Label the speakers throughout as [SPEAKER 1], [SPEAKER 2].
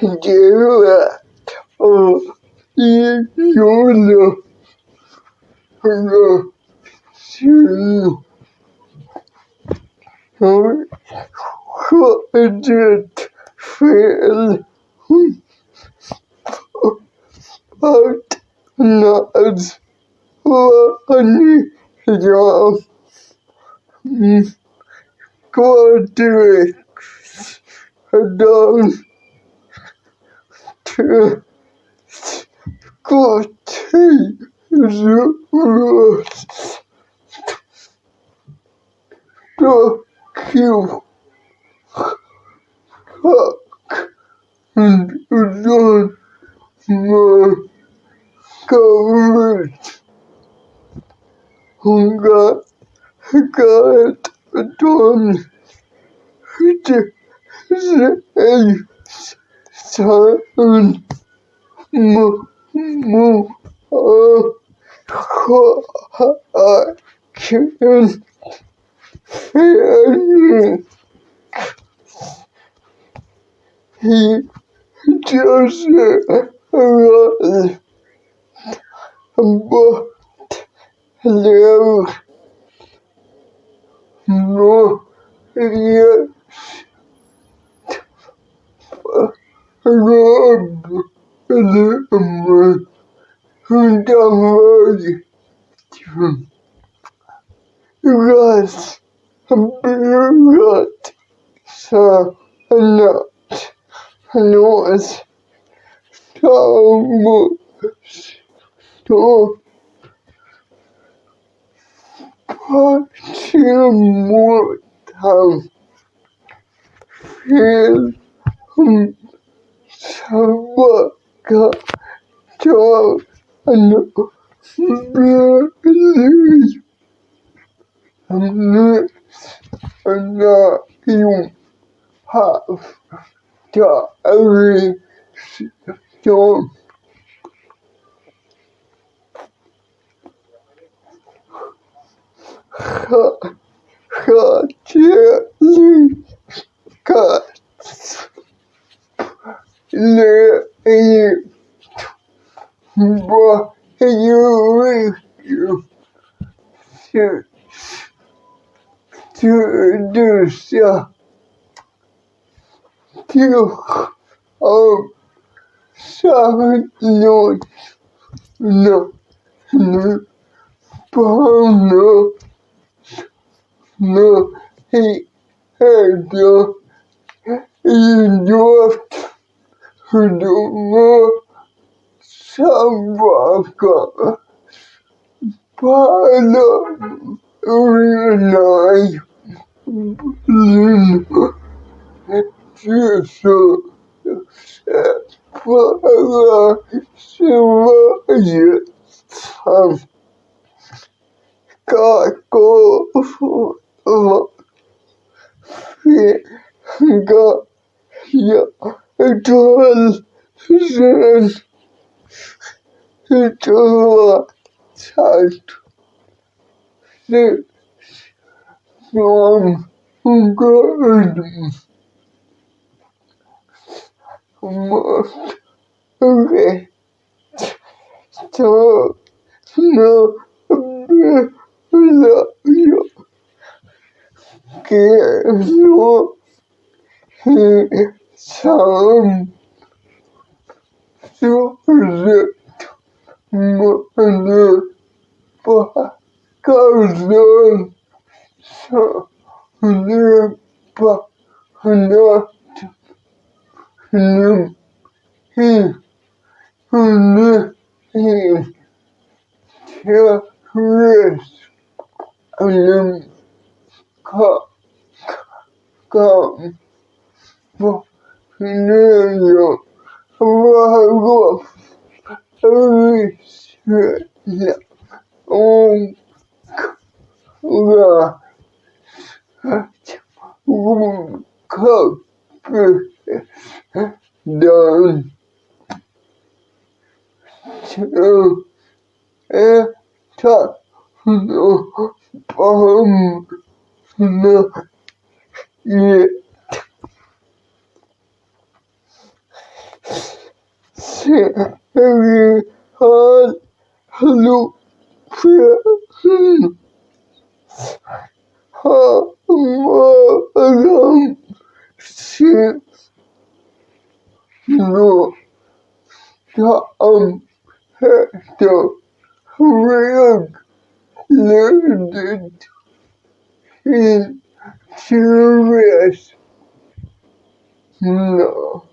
[SPEAKER 1] delar e julho Brasil skördet fel partnersvänliga kvartersdagen till kvartersröst Tokyo Pakistan Margaret Hungargarton Sound Action Fairness He just was but there no yet Rob Hunter's Ras Blood Sa Not Nos So Pachimurtam Fil Sabaka Job and Believe and you have the every storm Hatchling Cats Le Ba You to do so to seven notes no no no no he had you do Sabaka Pala Renai Lin Jesus Pala Sivaya Sam Kako Ga Ya Idol Zen Idol Tight From Garden Must Okay So No You Get No Some Super Mother Bakazan So Nepa Not Him He Him Terrorist Him Come Him Rago Risla Om Ra Cup Done So Eta No Bomb No Yet very hard look for long since no the real learned in serious no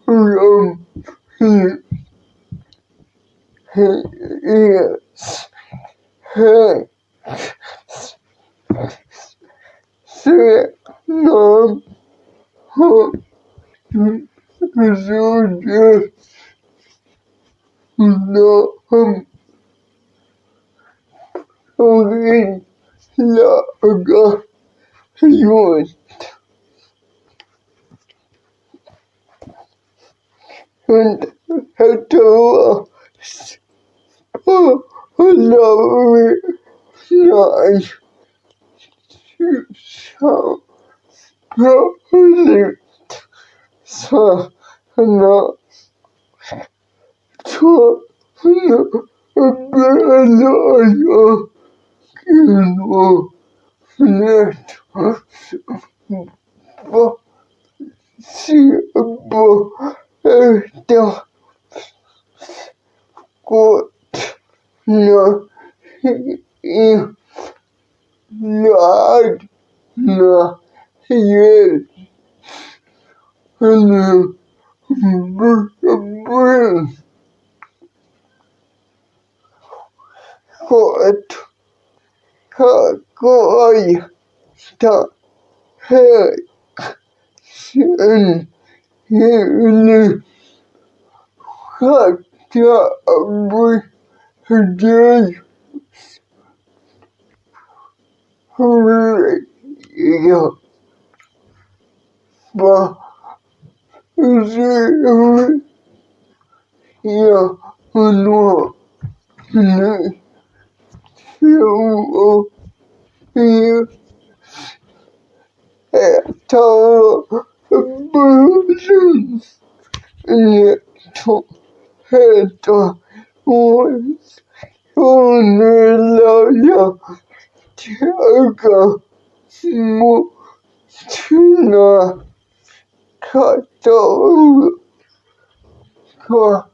[SPEAKER 1] moron is no soldier no only laga yon and hello hello nice so probably so no so no bello you net possible the good no if not no yes and bring good koi the head and you cut the day yeah but yeah no you told burden to head was only lawyer Tiago Mutina Kato Kato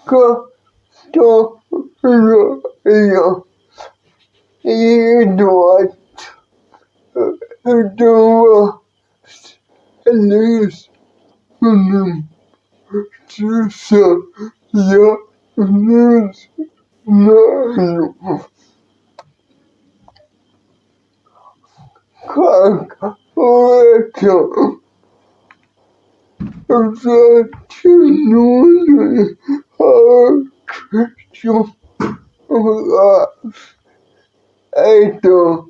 [SPEAKER 1] Kato Edward do at least Trisha ya news no Kaka Oreto Continually our Christian life Edo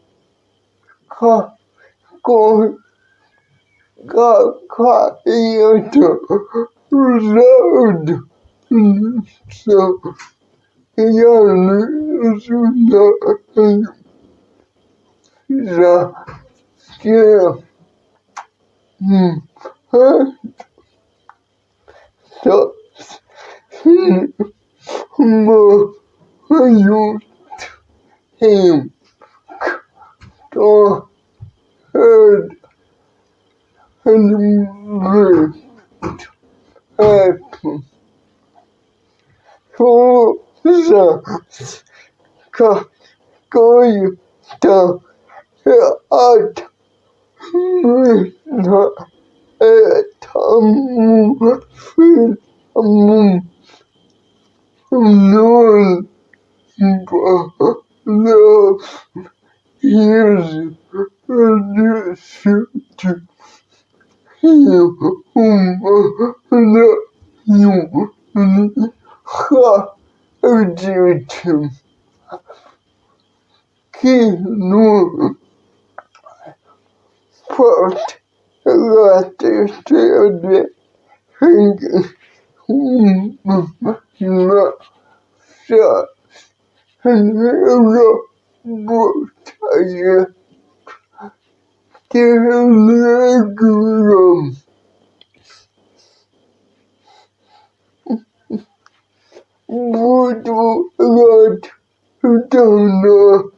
[SPEAKER 1] Ka Ko Ka Edo Road so Yani Suna Ra Yeah So Mo You Him To Heard and happen for the going to art not a time film known but love is the future you ha urgent no part that not shut and but I Telegram. Буду рад давно